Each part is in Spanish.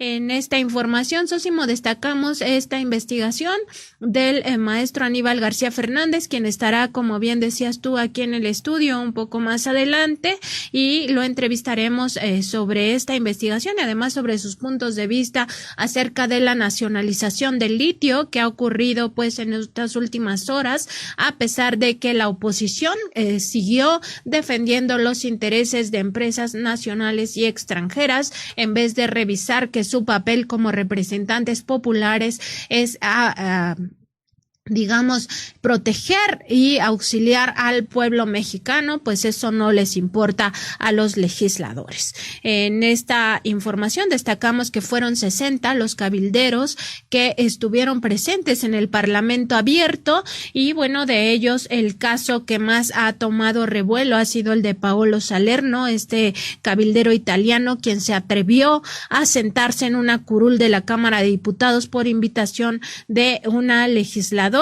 En esta información, Sósimo, destacamos esta investigación del maestro Aníbal García Fernández, quien estará, como bien decías tú, aquí en el estudio un poco más adelante, y lo entrevistaremos sobre esta investigación y además sobre sus puntos de vista acerca de la nacionalización del litio que ha ocurrido pues en estas últimas horas, a pesar de que la oposición siguió defendiendo los intereses de empresas nacionales y extranjeras en vez de revisar que su papel como representantes populares es digamos, proteger y auxiliar al pueblo mexicano, pues eso no les importa a los legisladores. En esta información destacamos que fueron 60 los cabilderos que estuvieron presentes en el Parlamento abierto y bueno, de ellos el caso que más ha tomado revuelo ha sido el de Paolo Salerno, este cabildero italiano quien se atrevió a sentarse en una curul de la Cámara de Diputados por invitación de una legisladora.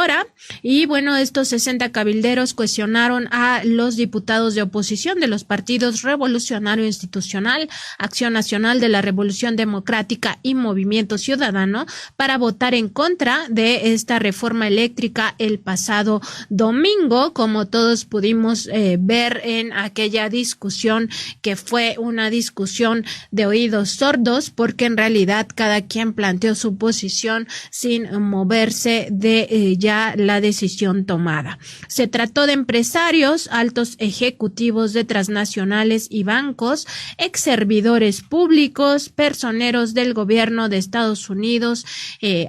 Y bueno, estos 60 cabilderos cuestionaron a los diputados de oposición de los partidos Revolucionario Institucional, Acción Nacional de la Revolución Democrática y Movimiento Ciudadano para votar en contra de esta reforma eléctrica el pasado domingo, como todos pudimos ver en aquella discusión que fue una discusión de oídos sordos, porque en realidad cada quien planteó su posición sin moverse de ya la decisión tomada. Se trató de empresarios, altos ejecutivos de transnacionales y bancos, ex servidores públicos, personeros del gobierno de Estados Unidos,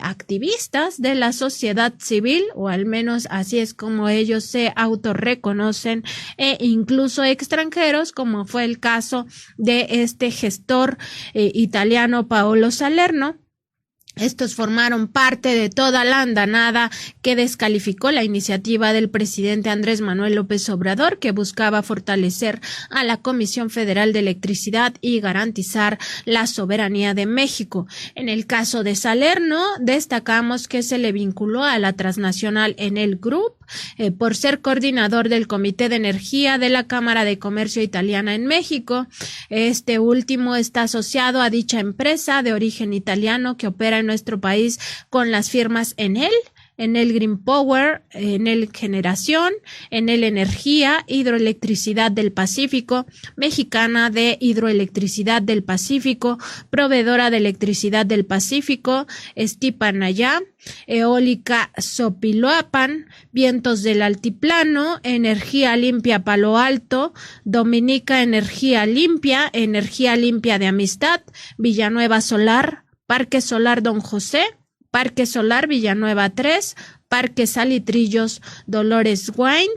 activistas de la sociedad civil, o al menos así es como ellos se autorreconocen, e incluso extranjeros, como fue el caso de este gestor italiano Paolo Salerno. Estos formaron parte de toda la andanada que descalificó la iniciativa del presidente Andrés Manuel López Obrador, que buscaba fortalecer a la Comisión Federal de Electricidad y garantizar la soberanía de México. En el caso de Salerno, destacamos que se le vinculó a la transnacional Enel Group por ser coordinador del Comité de Energía de la Cámara de Comercio Italiana en México. Este último está asociado a dicha empresa de origen italiano que opera en nuestro país con las firmas Enel Green Power, Enel Generación, Enel Energía, Hidroelectricidad del Pacífico, Mexicana de Hidroelectricidad del Pacífico, Proveedora de Electricidad del Pacífico, Stipanayá, Eólica Sopiloapan, Vientos del Altiplano, Energía Limpia Palo Alto, Dominica Energía Limpia de Amistad, Villanueva Solar, Parque Solar Don José, Parque Solar Villanueva 3, Parque Salitrillos Dolores Wine,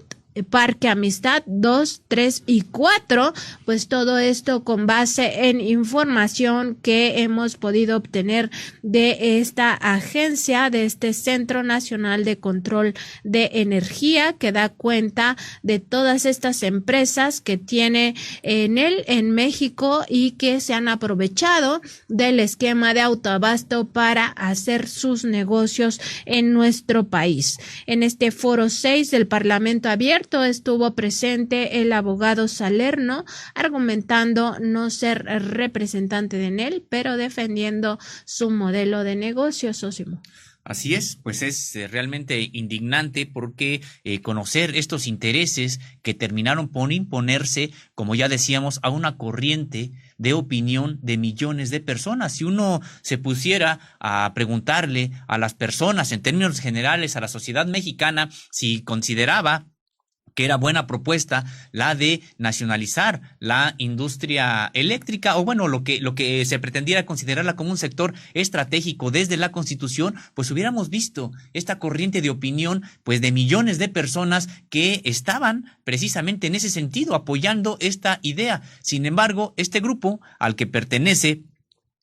Parque Amistad 2, 3 y 4, pues todo esto con base en información que hemos podido obtener de esta agencia, de este Centro Nacional de Control de Energía, que da cuenta de todas estas empresas que tiene Enel en México y que se han aprovechado del esquema de autoabasto para hacer sus negocios en nuestro país. En este foro 6 del Parlamento abierto estuvo presente el abogado Salerno, argumentando no ser representante de Enel, pero defendiendo su modelo de negocio, Sósimo. Así es, pues es realmente indignante porque conocer estos intereses que terminaron por imponerse, como ya decíamos, a una corriente de opinión de millones de personas. Si uno se pusiera a preguntarle a las personas en términos generales, a la sociedad mexicana, si consideraba que era buena propuesta la de nacionalizar la industria eléctrica, o bueno, lo que se pretendiera considerarla como un sector estratégico desde la Constitución, pues hubiéramos visto esta corriente de opinión pues de millones de personas que estaban precisamente en ese sentido apoyando esta idea. Sin embargo, este grupo al que pertenece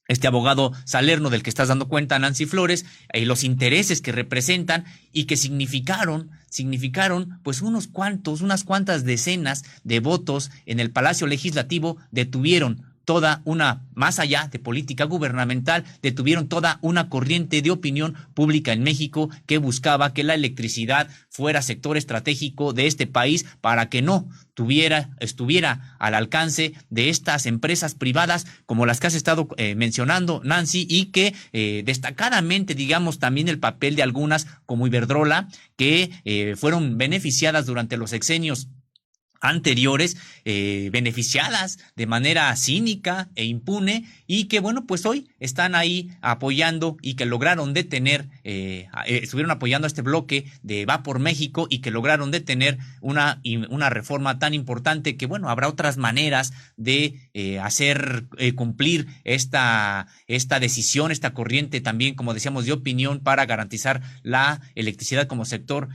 este abogado Salerno del que estás dando cuenta, Nancy Flores, los intereses que representan y que significaron pues unas cuantas decenas de votos en el Palacio Legislativo, detuvieron más allá de política gubernamental, detuvieron toda una corriente de opinión pública en México que buscaba que la electricidad fuera sector estratégico de este país para que no estuviera al alcance de estas empresas privadas como las que has estado mencionando, Nancy, y que destacadamente, digamos, también el papel de algunas como Iberdrola, que fueron beneficiadas durante los sexenios anteriores, beneficiadas de manera cínica e impune, y que bueno, pues hoy están ahí apoyando y que lograron detener, estuvieron apoyando a este bloque de Va por México y que lograron detener una reforma tan importante que bueno, habrá otras maneras de hacer cumplir esta decisión, esta corriente también, como decíamos, de opinión para garantizar la electricidad como sector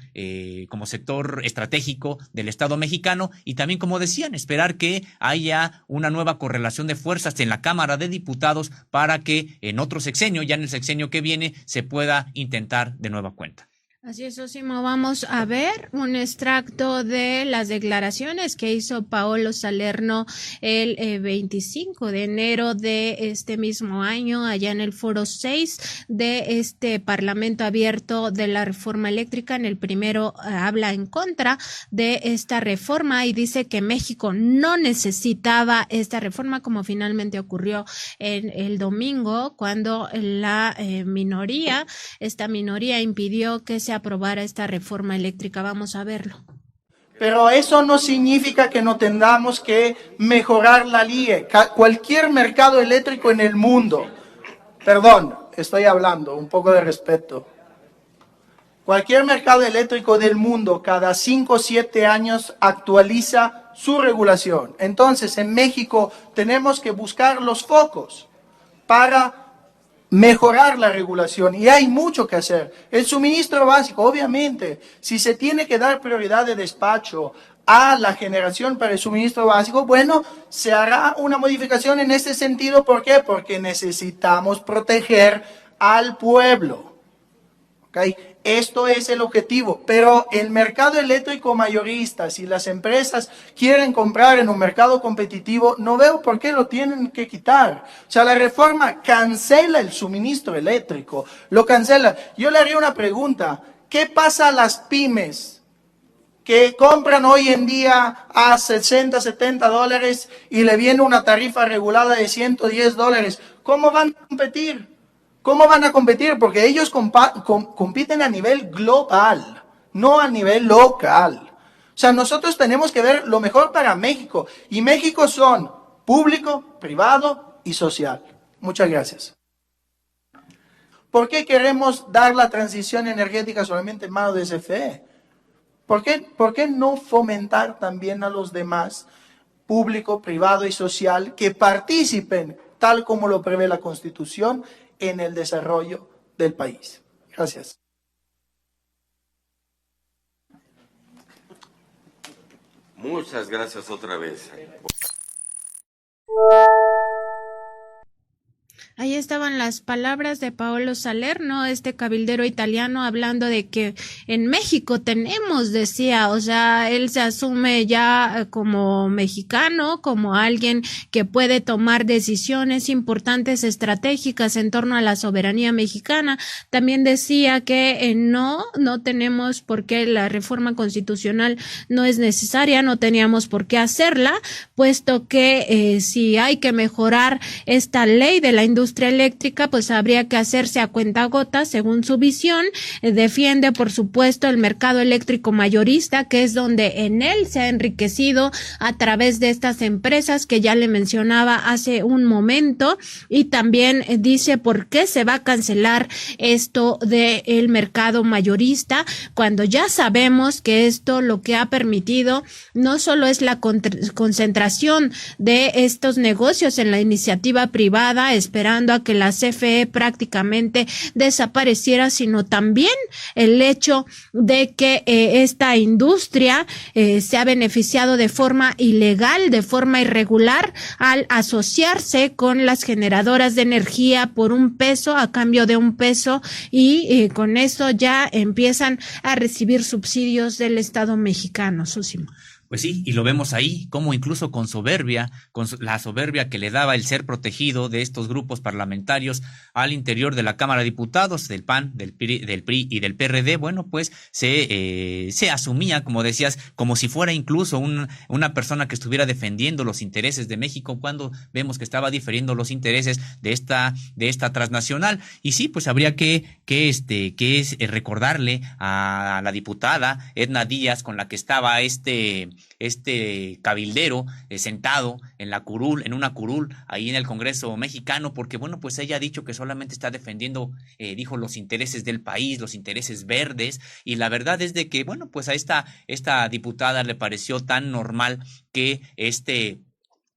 estratégico del Estado mexicano. Y también, como decían, esperar que haya una nueva correlación de fuerzas en la Cámara de Diputados para que en otro sexenio, ya en el sexenio que viene, se pueda intentar de nueva cuenta. Así es, Sosimo. Vamos a ver un extracto de las declaraciones que hizo Paolo Salerno el 25 de enero de este mismo año, allá en el Foro 6 de este Parlamento Abierto de la Reforma Eléctrica. En el primero habla en contra de esta reforma y dice que México no necesitaba esta reforma, como finalmente ocurrió en el domingo, cuando esta minoría impidió que se aprobara esta reforma eléctrica. Vamos a verlo. Pero eso no significa que no tengamos que mejorar la LIE. Cualquier mercado eléctrico en el mundo, perdón, estoy hablando, un poco de respeto. Cualquier mercado eléctrico del mundo cada 5 o 7 años actualiza su regulación. Entonces, en México tenemos que buscar los focos para mejorar la regulación y hay mucho que hacer. El suministro básico, obviamente, si se tiene que dar prioridad de despacho a la generación para el suministro básico, bueno, se hará una modificación en este sentido. ¿Por qué? Porque necesitamos proteger al pueblo. ¿Okay? Esto es el objetivo, pero el mercado eléctrico mayorista, si las empresas quieren comprar en un mercado competitivo, no veo por qué lo tienen que quitar. O sea, la reforma cancela el suministro eléctrico, lo cancela. Yo le haría una pregunta: ¿qué pasa a las pymes que compran hoy en día a 60, 70 dólares y le viene una tarifa regulada de 110 dólares? ¿Cómo van a competir? ¿Cómo van a competir? Porque ellos compiten a nivel global, no a nivel local. O sea, nosotros tenemos que ver lo mejor para México. Y México son público, privado y social. Muchas gracias. ¿Por qué queremos dar la transición energética solamente en manos de CFE? ¿Por qué no fomentar también a los demás, público, privado y social, que participen, tal como lo prevé la Constitución, en el desarrollo del país? Gracias. Muchas gracias otra vez. Ahí estaban las palabras de Paolo Salerno, este cabildero italiano, hablando de que en México tenemos, decía, o sea, él se asume ya como mexicano, como alguien que puede tomar decisiones importantes, estratégicas en torno a la soberanía mexicana. También decía que no tenemos por qué, la reforma constitucional no es necesaria, no teníamos por qué hacerla, puesto que si hay que mejorar esta ley de la industria eléctrica, pues habría que hacerse a cuentagotas, según su visión. Defiende, por supuesto, el mercado eléctrico mayorista, que es donde en él se ha enriquecido a través de estas empresas que ya le mencionaba hace un momento, y también dice por qué se va a cancelar esto del mercado mayorista, cuando ya sabemos que esto lo que ha permitido no solo es la concentración de estos negocios en la iniciativa privada, esperando a que la CFE prácticamente desapareciera, sino también el hecho de que esta industria se ha beneficiado de forma ilegal, de forma irregular, al asociarse con las generadoras de energía por $1 a cambio de $1, y con eso ya empiezan a recibir subsidios del Estado mexicano. Sosimo. Pues sí, y lo vemos ahí, como incluso con soberbia, la soberbia que le daba el ser protegido de estos grupos parlamentarios al interior de la Cámara de Diputados, del PAN, del PRI y del PRD, bueno, pues se asumía, como decías, como si fuera incluso una persona que estuviera defendiendo los intereses de México, cuando vemos que estaba diferiendo los intereses de esta transnacional. Y sí, pues habría que recordarle a la diputada Edna Díaz, con la que estaba este cabildero sentado en una curul ahí en el Congreso mexicano, porque bueno, pues ella ha dicho que solamente está defendiendo, dijo, los intereses del país, los intereses verdes, y la verdad es de que bueno, pues a esta diputada le pareció tan normal que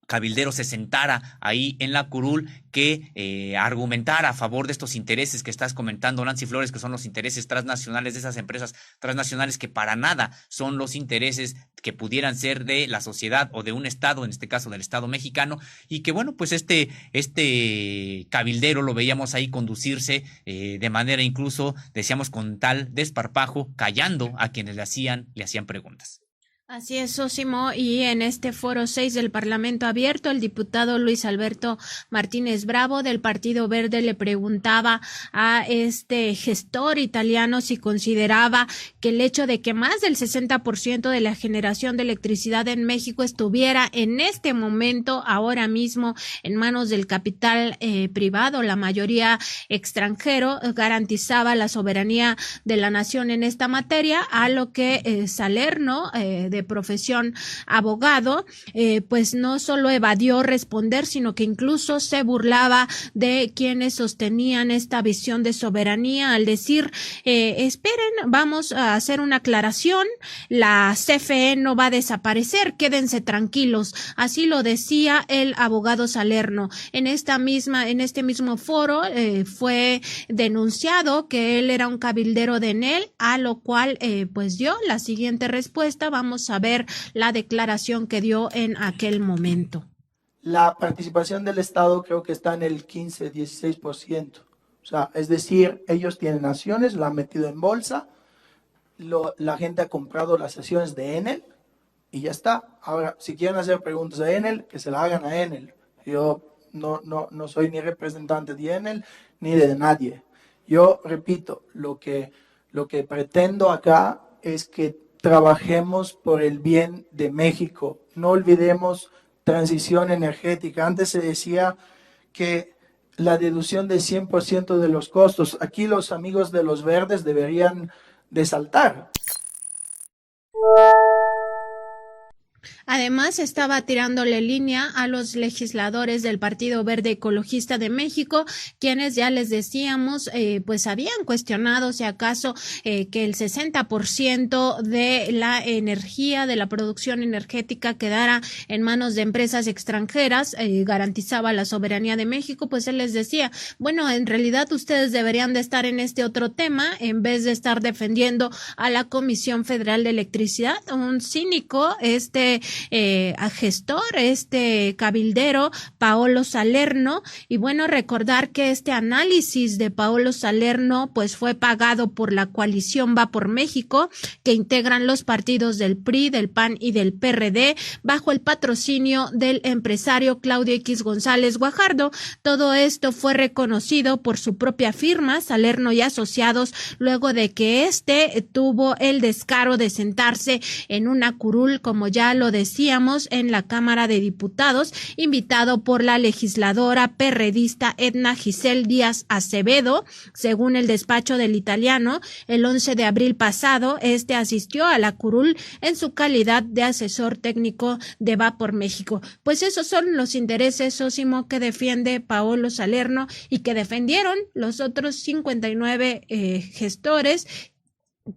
cabildero se sentara ahí en la curul, que argumentara a favor de estos intereses que estás comentando, Nancy Flores, que son los intereses transnacionales de esas empresas transnacionales, que para nada son los intereses que pudieran ser de la sociedad o de un estado, en este caso del Estado mexicano, y que bueno, pues este cabildero lo veíamos ahí conducirse de manera incluso, decíamos, con tal desparpajo, callando a quienes le hacían preguntas. Así es, Sósimo, y en este foro 6 del Parlamento Abierto, el diputado Luis Alberto Martínez Bravo del Partido Verde le preguntaba a este gestor italiano si consideraba que el hecho de que más del 60% de la generación de electricidad en México estuviera en este momento, ahora mismo, en manos del capital privado, la mayoría extranjero, garantizaba la soberanía de la nación en esta materia, a lo que Salerno, de profesión abogado, pues no solo evadió responder, sino que incluso se burlaba de quienes sostenían esta visión de soberanía al decir, esperen, vamos a hacer una aclaración, la CFE no va a desaparecer, quédense tranquilos. Así lo decía el abogado Salerno. En este mismo foro fue denunciado que él era un cabildero de Enel, a lo cual pues dio la siguiente respuesta. Vamos a ver la declaración que dio en aquel momento. La participación del Estado creo que está en el 15-16%. O sea, es decir, ellos tienen acciones, la han metido en bolsa, la gente ha comprado las acciones de Enel y ya está. Ahora, si quieren hacer preguntas a Enel, que se la hagan a Enel. Yo no soy ni representante de Enel ni de nadie. Yo repito, lo que pretendo acá es que trabajemos por el bien de México. No olvidemos transición energética. Antes se decía que la deducción del 100% de los costos. Aquí los amigos de los verdes deberían de saltar. Además, estaba tirándole línea a los legisladores del Partido Verde Ecologista de México, quienes ya les decíamos, pues habían cuestionado si acaso que el 60% de la energía, de la producción energética quedara en manos de empresas extranjeras, garantizaba la soberanía de México. Pues él les decía, bueno, en realidad ustedes deberían de estar en este otro tema en vez de estar defendiendo a la Comisión Federal de Electricidad. Un cínico, gestor, cabildero, Paolo Salerno. Y bueno, recordar que este análisis de Paolo Salerno pues fue pagado por la coalición Va por México, que integran los partidos del PRI, del PAN y del PRD, bajo el patrocinio del empresario Claudio X González Guajardo. Todo esto fue reconocido por su propia firma, Salerno y Asociados, luego de que tuvo el descaro de sentarse en una curul, como ya lo decíamos, en la Cámara de Diputados, invitado por la legisladora perredista Edna Giselle Díaz Acevedo. Según el despacho del italiano, el 11 de abril pasado, asistió a la curul en su calidad de asesor técnico de Va por México. Pues esos son los intereses, Sósimo, que defiende Paolo Salerno y que defendieron los otros 59 gestores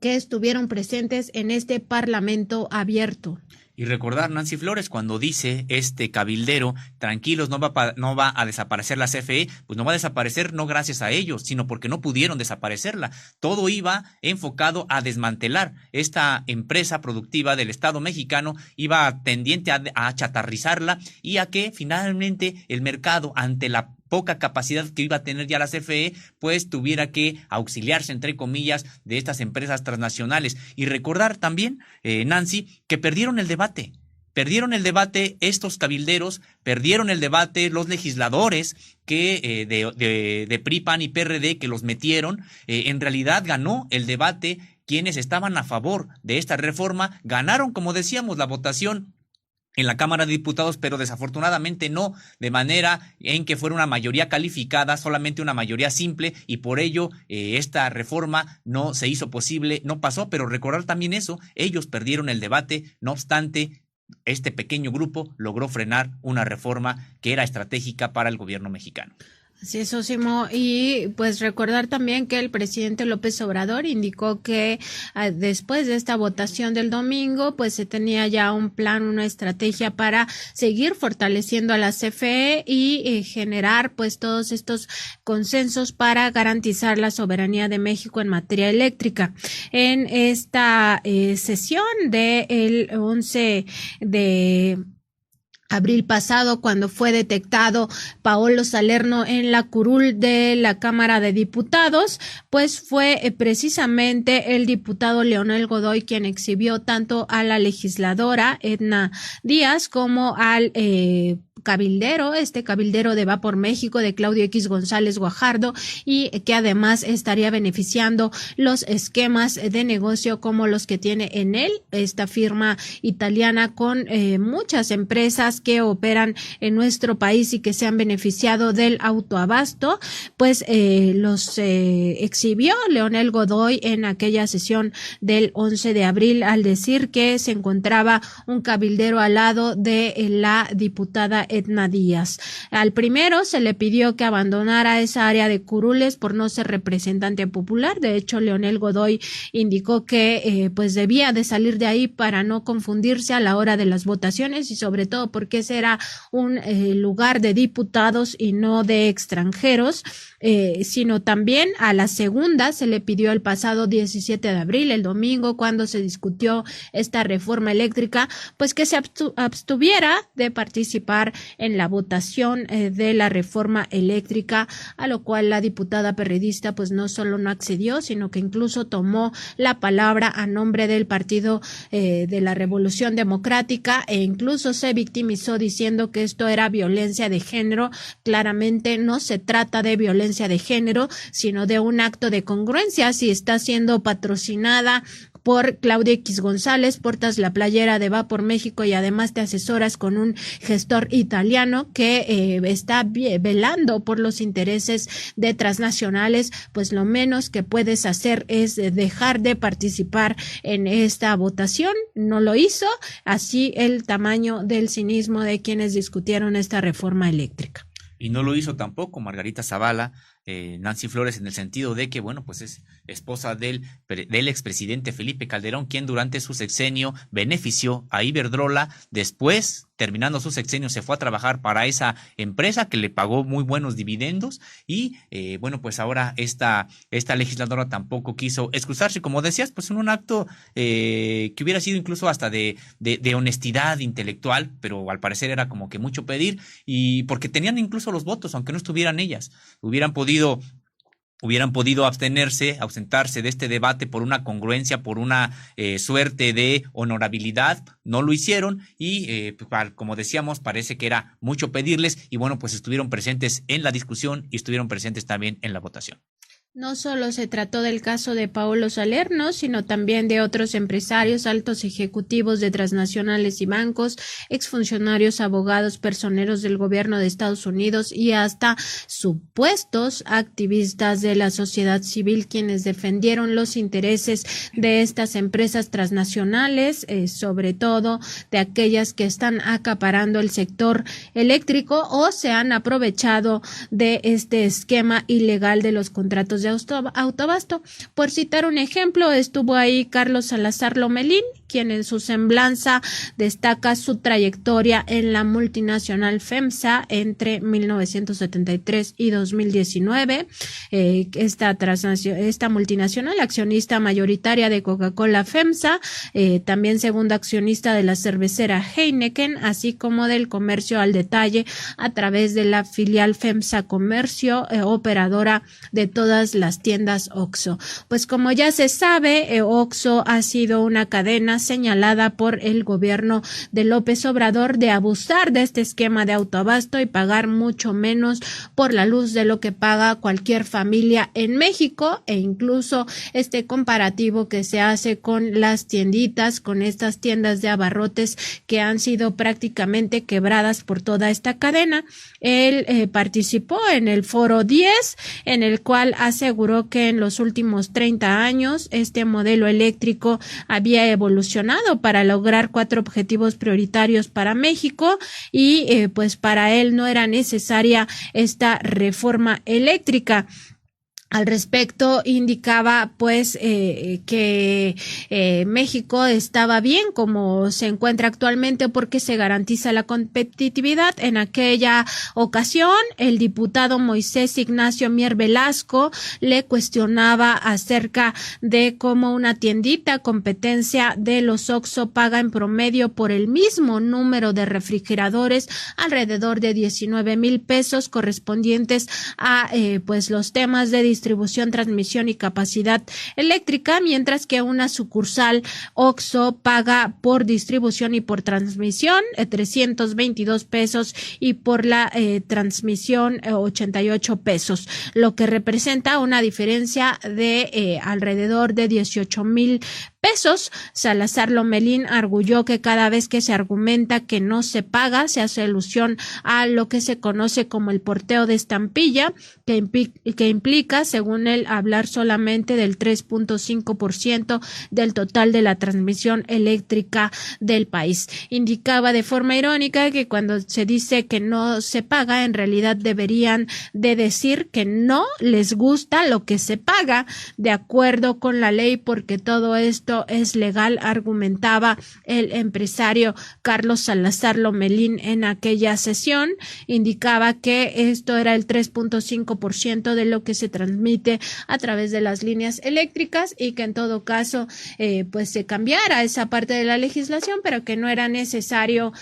que estuvieron presentes en este Parlamento Abierto. Y recordar, Nancy Flores, cuando dice cabildero, tranquilos, no va a desaparecer la CFE, pues no va a desaparecer no gracias a ellos, sino porque no pudieron desaparecerla. Todo iba enfocado a desmantelar esta empresa productiva del Estado mexicano, iba tendiente a chatarrizarla y a que finalmente el mercado, ante la poca capacidad que iba a tener ya la CFE, pues tuviera que auxiliarse, entre comillas, de estas empresas transnacionales. Y recordar también, Nancy, que perdieron el debate. Perdieron el debate estos cabilderos, perdieron el debate los legisladores que de PRI, PAN y PRD que los metieron. En realidad ganó el debate quienes estaban a favor de esta reforma. Ganaron, como decíamos, la votación en la Cámara de Diputados, pero desafortunadamente no de manera en que fuera una mayoría calificada, solamente una mayoría simple, y por ello esta reforma no se hizo posible, no pasó. Pero recordar también eso, ellos perdieron el debate, no obstante, este pequeño grupo logró frenar una reforma que era estratégica para el gobierno mexicano. Así es, Sosimo, y pues recordar también que el presidente López Obrador indicó que después de esta votación del domingo, pues se tenía ya un plan, una estrategia para seguir fortaleciendo a la CFE y generar pues todos estos consensos para garantizar la soberanía de México en materia eléctrica. En esta sesión del 11 de abril pasado, cuando fue detectado Paolo Salerno en la curul de la Cámara de Diputados, pues fue precisamente el diputado Leonel Godoy quien exhibió tanto a la legisladora Edna Díaz como al cabildero de Va por México, de Claudio X González Guajardo, y que además estaría beneficiando los esquemas de negocio como los que tiene Enel, esta firma italiana con muchas empresas que operan en nuestro país y que se han beneficiado del autoabasto. Pues los exhibió Leonel Godoy en aquella sesión del 11 de abril al decir que se encontraba un cabildero al lado de la diputada Edna Díaz. Al primero se le pidió que abandonara esa área de curules por no ser representante popular. De hecho, Leonel Godoy indicó que pues debía de salir de ahí para no confundirse a la hora de las votaciones, y sobre todo porque ese era un lugar de diputados y no de extranjeros. Sino también a la segunda se le pidió el pasado 17 de abril, el domingo, cuando se discutió esta reforma eléctrica, pues que se abstuviera de participar en la votación de la reforma eléctrica, a lo cual la diputada perredista pues no solo no accedió, sino que incluso tomó la palabra a nombre del Partido de la Revolución Democrática, e incluso se victimizó diciendo que esto era violencia de género. Claramente no se trata de violencia de género, sino de un acto de congruencia. Si está siendo patrocinada por Claudia X González, portas la playera de Va por México y además te asesoras con un gestor italiano que está velando por los intereses de transnacionales, pues lo menos que puedes hacer es dejar de participar en esta votación. No lo hizo, así el tamaño del cinismo de quienes discutieron esta reforma eléctrica. Y no lo hizo tampoco Margarita Zavala, Nancy Flores, en el sentido de que, bueno, pues es esposa del expresidente Felipe Calderón, quien durante su sexenio benefició a Iberdrola. Después, terminando su sexenio, se fue a trabajar para esa empresa que le pagó muy buenos dividendos. Y bueno, pues ahora esta legisladora tampoco quiso excusarse, como decías, pues en un acto que hubiera sido incluso hasta de honestidad intelectual, pero al parecer era como que mucho pedir, y porque tenían incluso los votos, aunque no estuvieran ellas, hubieran podido ausentarse de este debate por una congruencia, por una suerte de honorabilidad. No lo hicieron y, como decíamos, parece que era mucho pedirles, y bueno, pues estuvieron presentes en la discusión y estuvieron presentes también en la votación. No solo se trató del caso de Paolo Salerno, sino también de otros empresarios, altos ejecutivos de transnacionales y bancos, exfuncionarios, abogados, personeros del gobierno de Estados Unidos y hasta supuestos activistas de la sociedad civil, quienes defendieron los intereses de estas empresas transnacionales, sobre todo de aquellas que están acaparando el sector eléctrico o se han aprovechado de este esquema ilegal de los contratos de autoabasto. Por citar un ejemplo, estuvo ahí Carlos Salazar Lomelín, quien en su semblanza destaca su trayectoria en la multinacional FEMSA entre 1973 y 2019. Esta multinacional, accionista mayoritaria de Coca-Cola FEMSA, también segunda accionista de la cervecera Heineken, así como del comercio al detalle a través de la filial FEMSA Comercio, operadora de todas las tiendas OXXO. Pues como ya se sabe, OXXO ha sido una cadena señalada por el gobierno de López Obrador de abusar de este esquema de autoabasto y pagar mucho menos por la luz de lo que paga cualquier familia en México, e incluso este comparativo que se hace con las tienditas, con estas tiendas de abarrotes que han sido prácticamente quebradas por toda esta cadena. Él participó en el Foro 10, en el cual aseguró que en los últimos 30 años este modelo eléctrico había evolucionado para lograr 4 objetivos prioritarios para México y pues para él no era necesaria esta reforma eléctrica. Al respecto, indicaba pues que México estaba bien como se encuentra actualmente porque se garantiza la competitividad. En aquella ocasión, el diputado Moisés Ignacio Mier Velasco le cuestionaba acerca de cómo una tiendita competencia de los OXXO paga en promedio por el mismo número de refrigeradores alrededor de 19,000 pesos correspondientes a pues los temas de distribución, transmisión y capacidad eléctrica, mientras que una sucursal OXXO paga por distribución y por transmisión 322 pesos y por la transmisión 88 pesos, lo que representa una diferencia de alrededor de 18,000 pesos. Salazar Lomelín arguyó que cada vez que se argumenta que no se paga, se hace alusión a lo que se conoce como el porteo de estampilla, que implica, según él, hablar solamente del 3.5% del total de la transmisión eléctrica del país. Indicaba de forma irónica que cuando se dice que no se paga, en realidad deberían de decir que no les gusta lo que se paga de acuerdo con la ley, porque todo esto es legal, argumentaba el empresario Carlos Salazar Lomelín en aquella sesión. Indicaba que esto era el 3.5% de lo que se transmite a través de las líneas eléctricas y que en todo caso pues se cambiara esa parte de la legislación, pero que no era necesario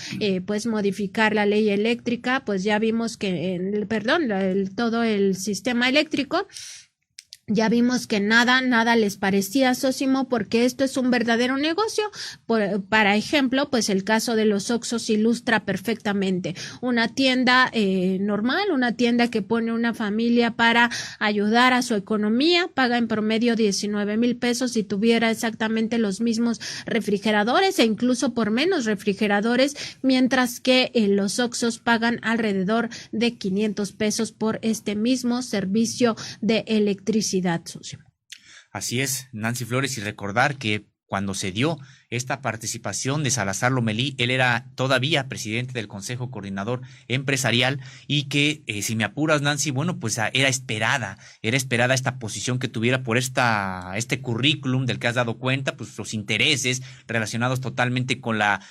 pues modificar la ley eléctrica. Pues ya vimos que todo el sistema eléctrico, ya vimos que nada les parecía, Sósimo, porque esto es un verdadero negocio. Para ejemplo, pues el caso de los OXXOs ilustra perfectamente. Una tienda normal, una tienda que pone una familia para ayudar a su economía, paga en promedio 19,000 pesos si tuviera exactamente los mismos refrigeradores e incluso por menos refrigeradores, mientras que los OXXOs pagan alrededor de 500 pesos por este mismo servicio de electricidad. Así es, Nancy Flores, y recordar que cuando se dio esta participación de Salazar Lomelí, él era todavía presidente del Consejo Coordinador Empresarial y que, si me apuras, Nancy, bueno, pues era esperada esta posición que tuviera por este currículum del que has dado cuenta, pues los intereses relacionados totalmente con la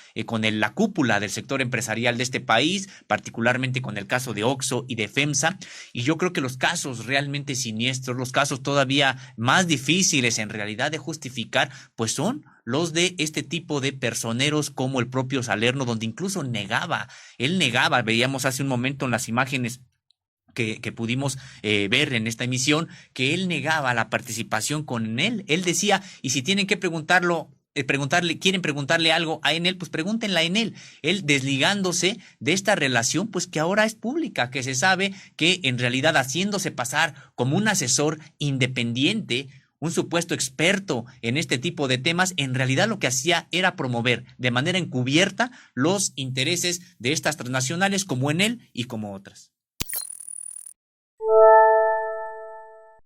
cúpula del sector empresarial de este país, particularmente con el caso de OXXO y de FEMSA, y yo creo que los casos realmente siniestros, los casos todavía más difíciles en realidad de justificar, pues son los de este tipo de personeros como el propio Salerno, donde incluso él negaba, veíamos hace un momento en las imágenes que pudimos ver en esta emisión, que él negaba la participación con él. Él decía, y si tienen que quieren preguntarle algo a Enel, pues pregúntenla a Enel. Él desligándose de esta relación, pues que ahora es pública, que se sabe que en realidad haciéndose pasar como un asesor independiente, un supuesto experto en este tipo de temas, en realidad lo que hacía era promover de manera encubierta los intereses de estas transnacionales como Enel y como otras.